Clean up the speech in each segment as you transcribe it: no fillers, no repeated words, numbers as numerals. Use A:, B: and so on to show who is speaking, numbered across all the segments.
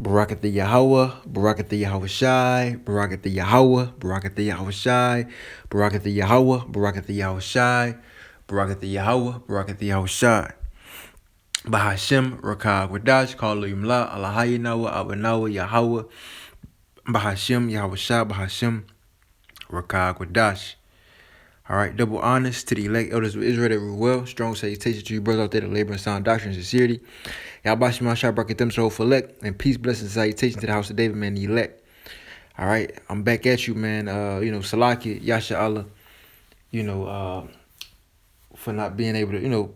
A: Barakatha Yahweh, Barakatha Yahweh Shai, Barakatha Yahweh, Barakatha Yahweh Shai, Barakatha Yahweh, Barakatha Yahweh Shai, Barakatha Yahweh, Barakatha Yahweh Shai. Bahashem, Rakah Wadash, Kalu Yimla, Allahayinawa, Abanawa, Yahweh, Bahashem, Yahweh Shai, Bahashem, Rakah Wadash. All right, double honors to the elect elders of Israel that were well. Strong salutations to you brothers out there that labor in sound doctrine and sincerity. Yahbashima Shai bracket them so for elect. And peace, blessings, salutations to the house of David, man, the elect. All right, I'm back at you, man. Salaki, Yasha Allah, for not being able to,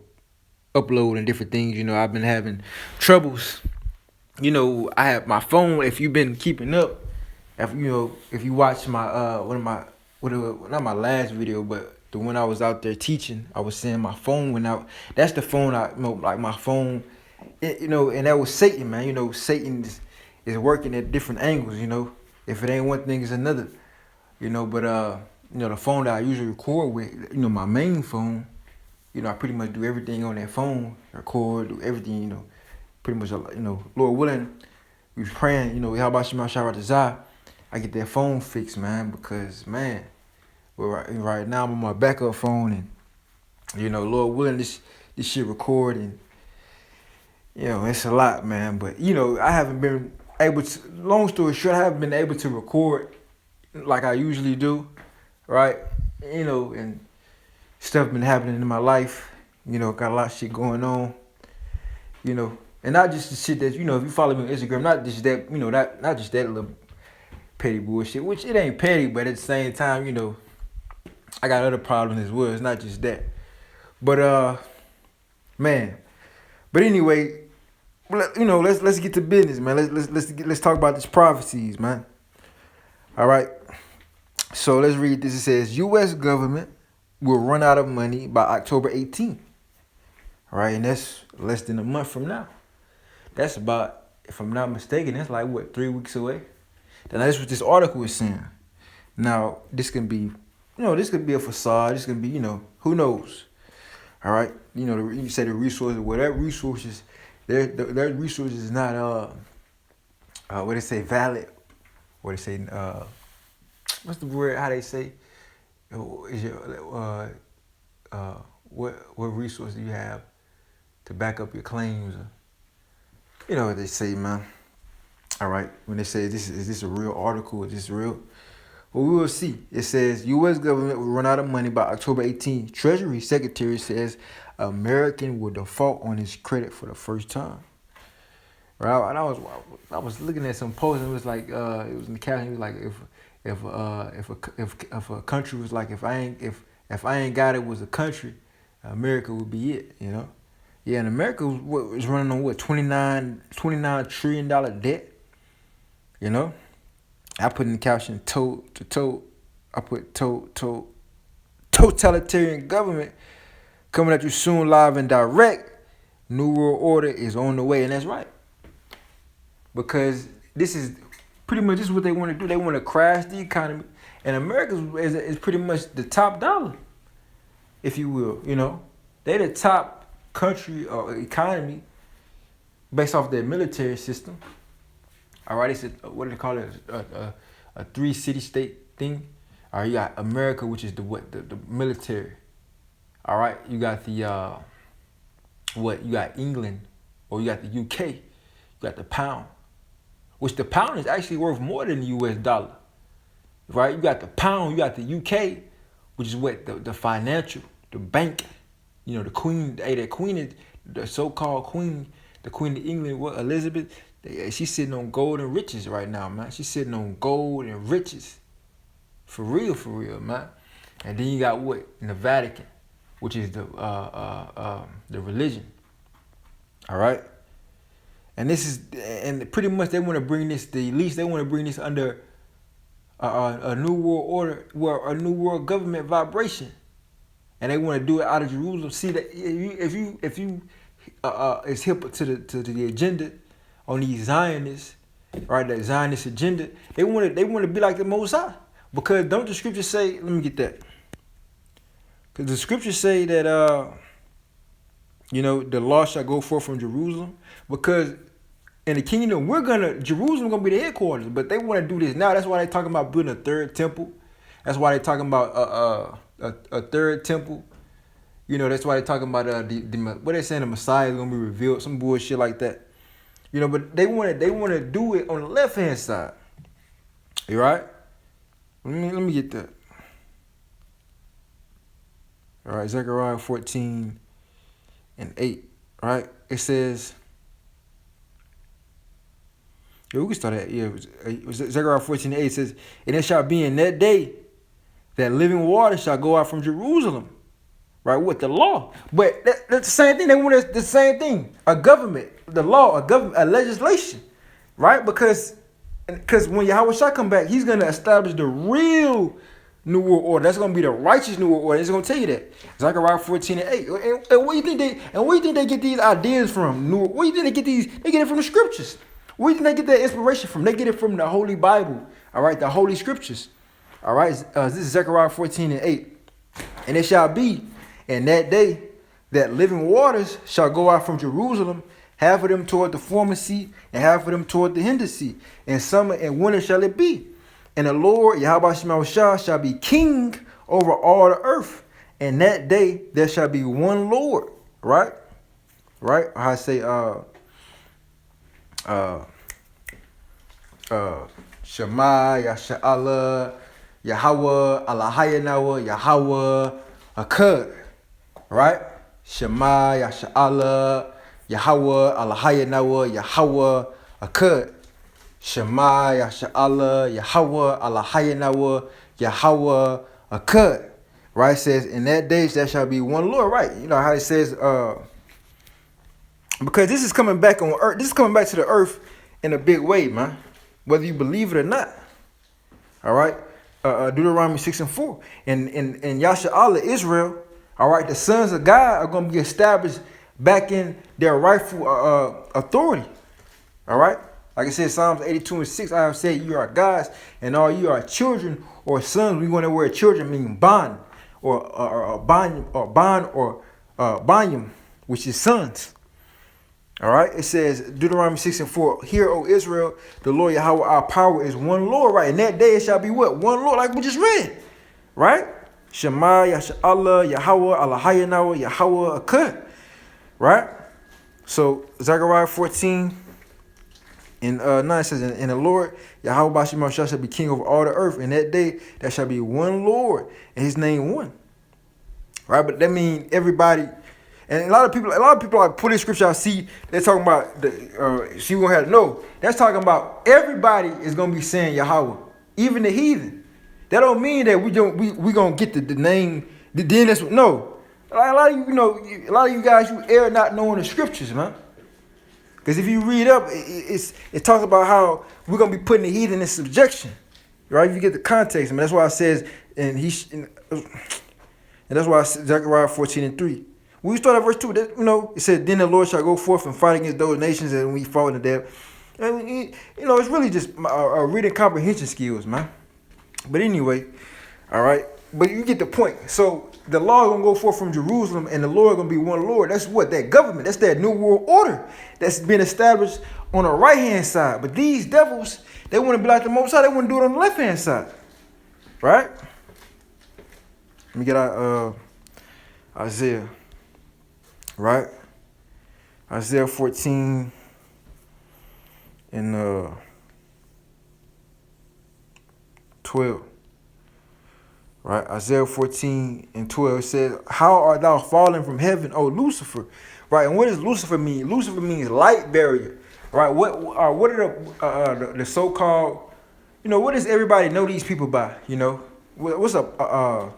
A: upload and different things. I've been having troubles. I have my phone. If you've been keeping up, if you watch my not my last video, but the one I was out there teaching, I was saying my phone went out. That's the phone like my phone, and that was Satan, man. Satan is working at different angles. If it ain't one thing, it's another. But the phone that I usually record with, my main phone, I pretty much do everything on that phone, record, do everything, pretty much, Lord willing, we was praying, how about Shema Sharat I get that phone fixed, man, because, man, right now I'm on my backup phone, and, Lord willing, this shit record, and, it's a lot, man, but, I haven't been able to, long story short, I haven't been able to record like I usually do, right, and stuff been happening in my life, got a lot of shit going on, and not just the shit that, if you follow me on Instagram, not just that, not just that little petty bullshit, which it ain't petty, but at the same time, I got other problems as well. It's not just that. But man. But anyway, let's get to business, man. Let's talk about these prophecies, man. All right. So let's read this. It says U.S. government will run out of money by October 18th. All right, and that's less than a month from now. That's about, if I'm not mistaken, that's like what, 3 weeks away. Then that's what this article is saying. Now, this can be, this could be a facade. This could be, who knows? All right, you say the resources, whatever resources, their resources is not what they say, valid. What they say, what's the word? How they say? Is your what resource do you have to back up your claims? You know what they say, man. All right, when they say is this a real article? Is this real? Well, we will see. It says U.S. government will run out of money by October 18th. Treasury Secretary says American will default on its credit for the first time. Right, and I was looking at some posts and it was like it was in the caption. It was like if a country was like if I ain't got it was a country, America would be it. Yeah, and America was running on what $29 trillion debt. I put in the caption I put totalitarian government coming at you soon, live and direct. New world order is on the way, and that's right. Because this is pretty much just what they want to do. They want to crash the economy, and America is pretty much the top dollar, if you will. They're the top country or economy based off their military system. All right, it's what do they call it? A 3-city state thing. All right, you got America, which is the military. All right, you got the you got England, or you got the UK. You got the pound, which the pound is actually worth more than the U.S. dollar. Right, you got the pound, you got the UK, which is what the financial, the bank. The queen, the queen is the so-called queen, the Queen of England, Elizabeth. She's sitting on gold and riches right now, man. She's sitting on gold and riches. For real, man. And then you got what? In the Vatican, which is the religion. All right? And pretty much they want to bring this, the elites, they want to bring this under a new world order, a new world government vibration. And they want to do it out of Jerusalem. See that if you is hip to the agenda on these Zionists, right? That Zionist agenda, they want to be like the Most High, because don't the scriptures say? Let me get that. Because the scriptures say that the law shall go forth from Jerusalem, because in the kingdom, Jerusalem gonna be the headquarters, but they want to do this now. That's why they talking about building a third temple. That's why they talking about a third temple. You know, that's why they talking about what they saying the Messiah is gonna be revealed, some bullshit like that. You know, but they want to do it on the left hand side. You right? Let me get that. All right, Zechariah 14:8. Right, it says. Yeah, we can start at Zechariah 14:8 says, and it shall be in that day that living water shall go out from Jerusalem, right, with the law. But that's the same thing. They want the same thing. A government, the law, a legislation, right? Because when Yahweh shall come back, he's going to establish the real New World Order. That's going to be the righteous New World Order. He's going to tell you that. Zechariah 14:8. And where do you think they get these ideas from? Where do you think they get these? They get it from the scriptures. Where do you think they get that inspiration from? They get it from the Holy Bible. All right, the Holy Scriptures. All right, this is Zechariah 14:8. And it shall be in that day that living waters shall go out from Jerusalem, half of them toward the former sea, and half of them toward the hinder sea. In summer and winter shall it be. And the Lord, Yahweh shall be king over all the earth. And that day there shall be one Lord. Right? Right? I say, Shema, Yasha'Allah, Yahweh, Allahayanawa, Yahweh, Akkad. Right? Shema, Yasha'Allah, Yahweh, Allahayanawa, Yahweh, Akkad. Shema, Yasha'Allah, Yahweh, Allahayanawa, Yahweh, Akkad. Right? It says, in that day there shall be one Lord. Right? You know how it says, because this is coming back on earth. This is coming back to the earth in a big way, man. Whether you believe it or not. All right. Deuteronomy 6:4. And Yasha'Allah, Israel, all right, the sons of God are going to be established back in their rightful authority. All right. Like I said, Psalms 82:6, I have said, you are gods, and all you are children or sons. We're going to word children mean bond or banyam, which is sons. All right, it says Deuteronomy 6:4. Hear, O Israel, the Lord Yahweh, our power is one Lord. Right, in that day it shall be what? One Lord, like we just read. Right? Shema, Yasha'Allah, Yahweh, Allahayanawa, Yahweh, Akkad. Right? So Zechariah 14 and 9 says, and the Lord Yahweh Bashim shall be king over all the earth. In that day there shall be one Lord, and his name one. Right? But that means everybody. And a lot of people like put in scripture. I see they're talking about she won't have to know. That's talking about everybody is gonna be saying Yahweh, even the heathen. That don't mean that we gonna get the name. Then that's no. A lot of a lot of you guys, you err not knowing the scriptures, man. Because if you read up, it talks about how we're gonna be putting the heathen in subjection, right? If you get the context, man. That's why it says, and that's why Zechariah 14:3. When we start at verse 2, it said, then the Lord shall go forth and fight against those nations and we fall into them. And, it's really just reading comprehension skills, man. But anyway, all right. But you get the point. So the law is going to go forth from Jerusalem and the Lord is going to be one Lord. That's what? That government. That's that new world order that's been established on the right-hand side. But these devils, they want to be like the Most High. They want to do it on the left-hand side. Right? Let me get out Isaiah. Right? Isaiah 14 and 12. Right? Isaiah 14 and 12 says, how art thou fallen from heaven, O Lucifer? Right? And what does Lucifer mean? Lucifer means light barrier. Right? What are the so-called, what does everybody know these people by? What's a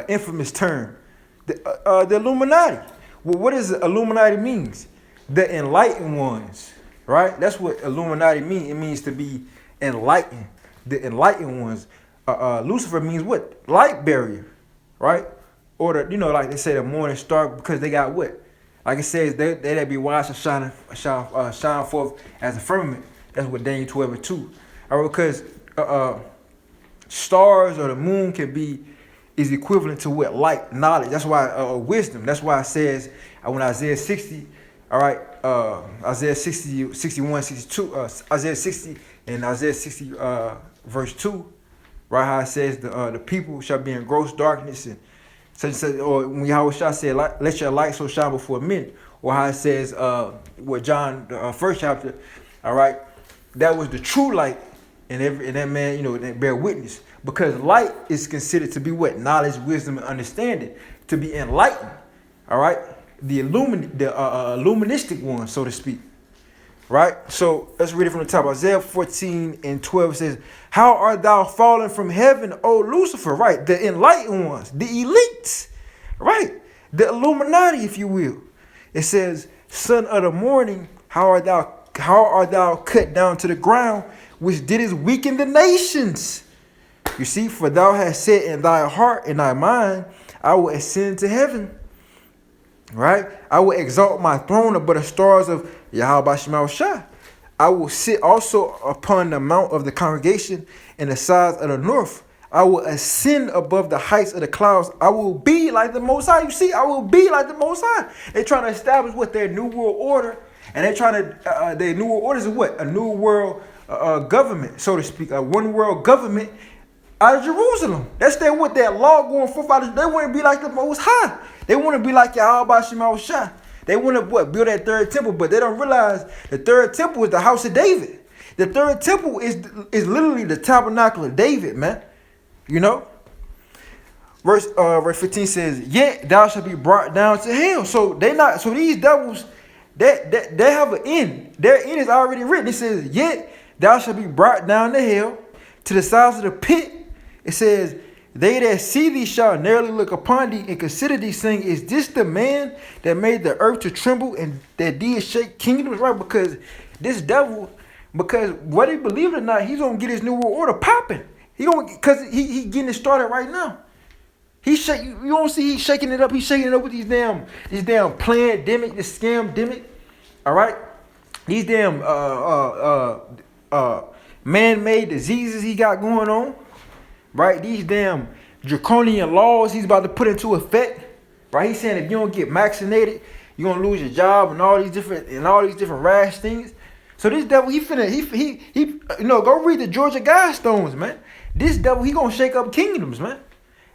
A: infamous term? The Illuminati. Well, what does Illuminati means? The enlightened ones, right? That's what Illuminati means. It means to be enlightened. The enlightened ones. Lucifer means what? Light barrier, right? Or like they say, the morning star, because they got what? Like it says, they be wise and shine forth as a firmament. That's what Daniel 12:2. All right, because stars or the moon is equivalent to what? Light, knowledge. That's why wisdom. That's why it says when Isaiah 60, All right, Isaiah 60, 61, 62, Isaiah 60 and Isaiah 60, verse 2, right? How it says the people shall be in gross darkness, and such, or when Yahweh Shah said, let your light so shine before men, or how it says, what John, the first chapter, all right, that was the true light, and that man, that bear witness, because light is considered to be what? Knowledge, wisdom, and understanding, to be enlightened, all right? The illuministic one, so to speak. Right? So let's read it from the top. Isaiah 14 and 12 says, how art thou fallen from heaven, O Lucifer? Right? The enlightened ones, the elites, right? The Illuminati, if you will. It says, son of the morning, how art thou cut down to the ground, which didst weaken the nations? You see, for thou hast said in thy heart and thy mind, I will ascend to heaven. Right? I will exalt my throne above the stars of Yahweh Shema Shah. I will sit also upon the mount of the congregation in the sides of the north. I will ascend above the heights of the clouds. I will be like the Most High. You see, I will be like the Most High. They're trying to establish what their new world order, and they're trying to, their new world order is what? A new world government, so to speak, a one world government out of Jerusalem. That's what their law going forth out of. They want to be like the Most High. They want to be like Yahweh Shema Shah. They want to build that third temple, but they don't realize the third temple is the house of David. The third temple is literally the tabernacle of David, man. Verse 15 says, yet thou shalt be brought down to hell. So these devils, they have an end. Their end is already written. It says, yet thou shalt be brought down to hell, to the sides of the pit. It says, they that see thee shall narrowly look upon thee and consider thee, saying, is this the man that made the earth to tremble and that did shake kingdoms? Right? Because this devil, because whether you believe it or not, he's gonna get his new world order popping. Because he getting it started right now. You don't see he's shaking it up. He's shaking it up with these damn pandemic, this scam-demic. All right, these damn man-made diseases he got going on. Right, these damn draconian laws he's about to put into effect. Right, he's saying if you don't get vaccinated, you're gonna lose your job and all these different rash things. So this devil, he go read the Georgia Guidestones, man. This devil, he gonna shake up kingdoms, man.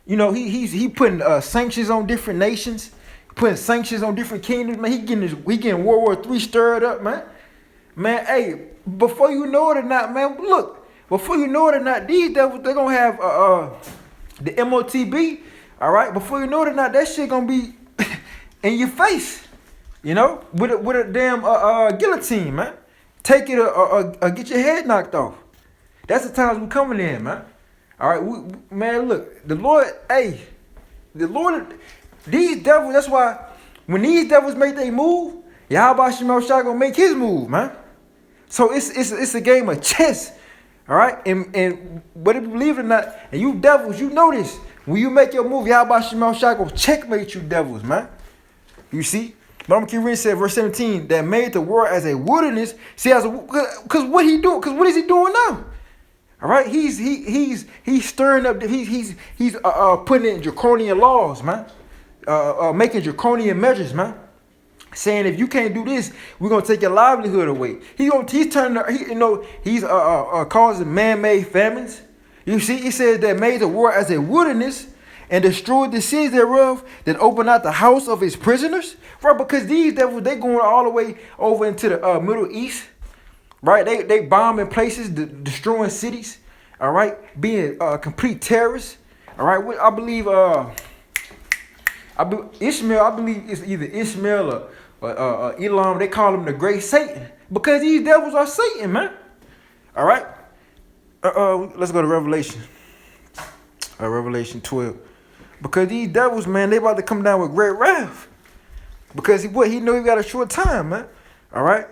A: He putting sanctions on different nations, putting sanctions on different kingdoms, man. He getting World War III stirred up, man. Man, hey, before you know it or not, man, look. Before you know it or not, these devils, they're going to have the MOTB, all right? Before you know it or not, that shit going to be in your face, with a damn guillotine, man. Take it or get your head knocked off. That's the times we coming in, man. All right, man, look, the Lord, these devils, that's why when these devils make their move, Yahweh Shema Shah going to make his move, man. So it's a game of chess. All right, and whether you believe it or not, and you devils, you know this. When you make your move, Yahweh Shema Shah go checkmate you devils, man. You see? But I'm going to keep reading, said, verse 17, that made the world as a wilderness. See, because what he doing? Because what is he doing now? All right, he's stirring up, he's putting in draconian laws, man. Making draconian measures, man. Saying if you can't do this, we're gonna take your livelihood away. He's causing man-made famines. You see, he says that made the world as a wilderness and destroyed the cities thereof, that opened out the house of his prisoners. Right, because these devils, they going all the way over into the Middle East. Right, they bombing places, destroying cities. All right, being complete terrorists. All right, I believe Ishmael. I believe it's either Ishmael or Elam, they call him the great Satan, because these devils are Satan, man. All right, let's go to Revelation. Revelation 12, because these devils, man, they about to come down with great wrath, because he know he got a short time, man. All right,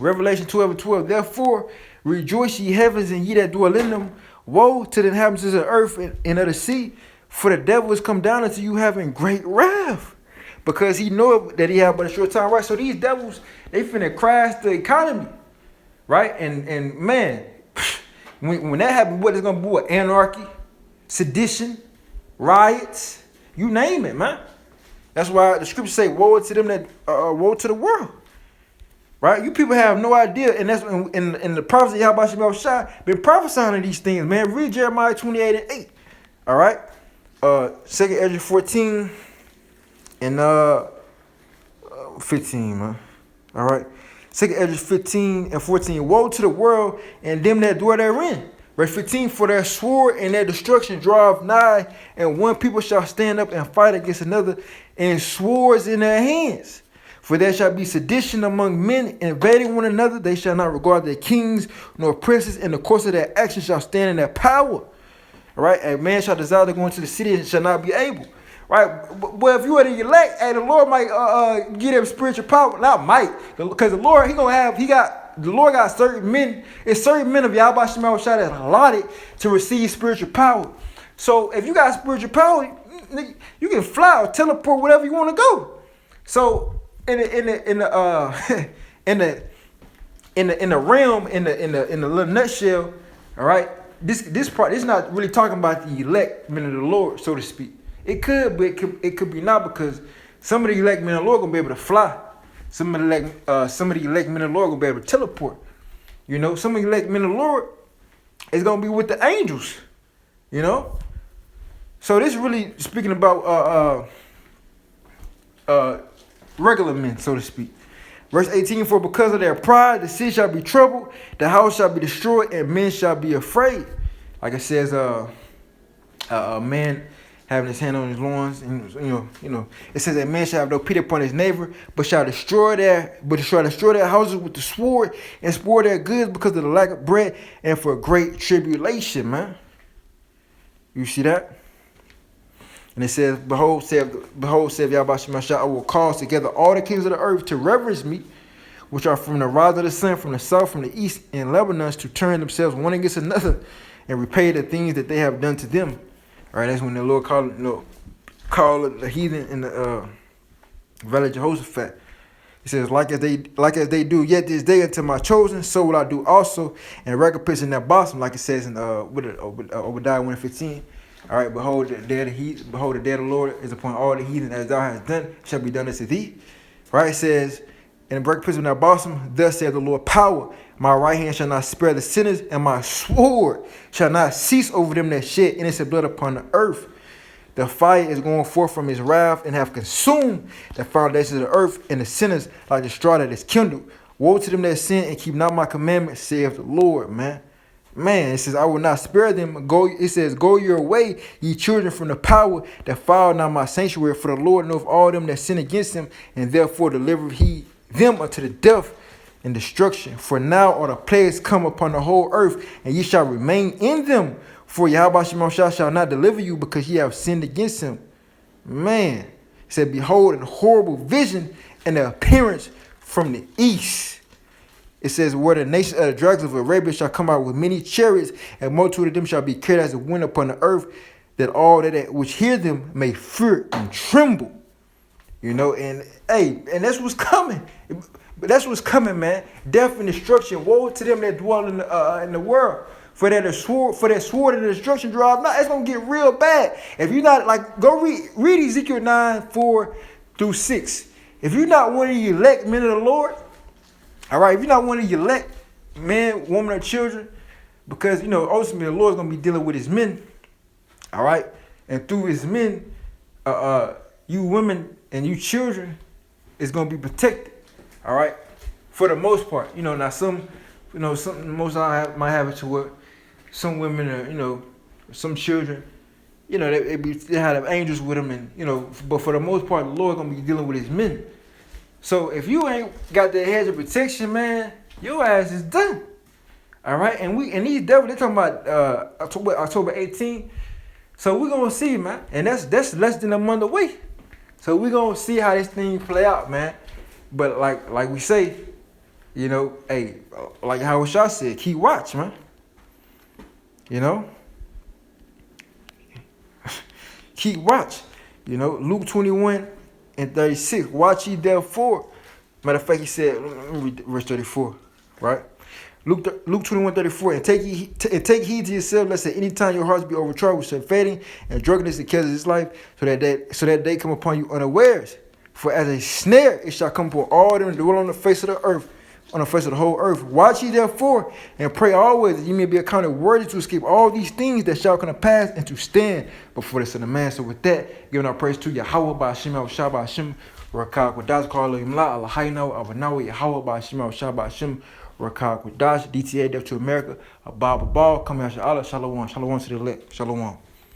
A: Revelation 12 and 12. Therefore rejoice ye heavens and ye that dwell in them. Woe to the inhabitants of the earth and of the sea, for the devil is come down unto you having great wrath. Because he know that he have but a short time, right? So these devils, they finna crash the economy, right? And man, when that happens, what is gonna be? What? Anarchy, sedition, riots, you name it, man. That's why the scriptures say, "Woe to them that woe to the world." Right? You people have no idea, and that's in the prophecy Yahweh Shem Shai been prophesying these things, man. Read Jeremiah 28:8. All right, 2nd Ezra 14 and 15, man. All right, 2nd Ezra 15 and 14. Woe to the world and them that dwell therein. Verse 15, for their sword and their destruction draweth nigh, and one people shall stand up and fight against another, and swords in their hands. For there shall be sedition among men, invading one another. They shall not regard their kings nor princes, and the course of their action shall stand in their power. All right, a man shall desire to go into the city and shall not be able. Right, but if you are the elect, the Lord might give them spiritual power. Not might, because the Lord the Lord got certain men. It's certain men of Yahweh Shema Shai that allotted to receive spiritual power. So if you got spiritual power, you can fly or teleport wherever you want to go. So in the realm, in the little nutshell, all right. This part is not really talking about the elect men of the Lord, so to speak. It could, but it could be not, because some of the elect men of the Lord gonna be able to fly. Some of the elect men of the Lord gonna be able to teleport. You know, some of the elect men of the Lord is gonna be with the angels. You know, so this really speaking about regular men, so to speak. Verse 18, for because of their pride, the city shall be troubled, the house shall be destroyed, and men shall be afraid. Like it says, a man having his hand on his loins, and you know, it says, a man shall have no pity upon his neighbor, but shall destroy their houses with the sword, and spoil their goods because of the lack of bread, and for great tribulation, man. You see that? And it says, behold, saith Yahweh Shema Shai, I will cause together all the kings of the earth to reverence me, which are from the rise of the sun, from the south, from the east, and Lebanon, to turn themselves one against another, and repay the things that they have done to them. All right, that's when the Lord called the heathen in the valley of Jehoshaphat. He says, like as they do yet this day unto my chosen, so will I do also, and recompense in their bosom, like it says in Obadiah 1:15. All right, behold, the day of the Lord is upon all the heathen, as thou hast done, shall be done unto thee. Right, it says, and break prison in our bosom, thus saith the Lord, power, my right hand shall not spare the sinners, and my sword shall not cease over them that shed innocent blood upon the earth. The fire is going forth from his wrath, and have consumed the foundations of the earth, and the sinners like the straw that is kindled. Woe to them that sin and keep not my commandments, saith the Lord, man. Man, it says, I will not spare them. It says, go your way, ye children, from the power that foul not my sanctuary. For the Lord knoweth all them that sin against him, and therefore deliver he them unto the death and destruction. For now are the plagues come upon the whole earth, and ye shall remain in them. For Yahweh Shema Shai shall not deliver you, because ye have sinned against him. Man, it said, behold, an horrible vision and the appearance from the east. It says, where the nation of the dragons of Arabia shall come out with many chariots, and multitude of them shall be carried as a wind upon the earth, that all that which hear them may fear and tremble. You know, and and that's what's coming. But that's what's coming, man. Death and destruction. Woe to them that dwell in the world. For that sword and the destruction drive. Now it's gonna get real bad. If you're not like, go read Ezekiel 9:4-6. If you're not one of the elect men of the Lord. All right, if you're not one of your elect men, women, or children, because, ultimately the Lord's going to be dealing with his men, all right? And through his men, you women and you children is going to be protected, all right? For the most part. Now some most might have it to where some women are, some children, they have angels with them, and, but for the most part, the Lord's going to be dealing with his men. So if you ain't got that hedge of protection, man, your ass is done. All right, and these devils, they talking about October 18th. So we're gonna see, man, and that's less than a month away. So we're gonna see how this thing play out, man. But like we say, hey, like how Shah said, keep watch, man. Keep watch. Luke 21:36. Watch ye therefore. Matter of fact, he said, let me read verse 34, right? Luke 21:34, and take heed to yourself, lest at any time your hearts be overcharged with surfeiting and drunkenness and cares of this life, so that they come upon you unawares. For as a snare it shall come upon all them that dwell on the face of the earth, on the face of the whole earth. Watch ye therefore, and pray always that ye may be accounted worthy to escape all these things that shall come to pass, and to stand before the Son of Man. So with that, giving our praise to Yahweh by Hashem, Shah by Hashem, Rakak Wadash, Karlo Imla, Allahayna, Abanawi, Yahweh by Hashem, Shah by Hashem, Rakak Wadash, DTA, Death to America, Abba Ball, coming out Allah, Shalom, Shalom to the elect, Shalom.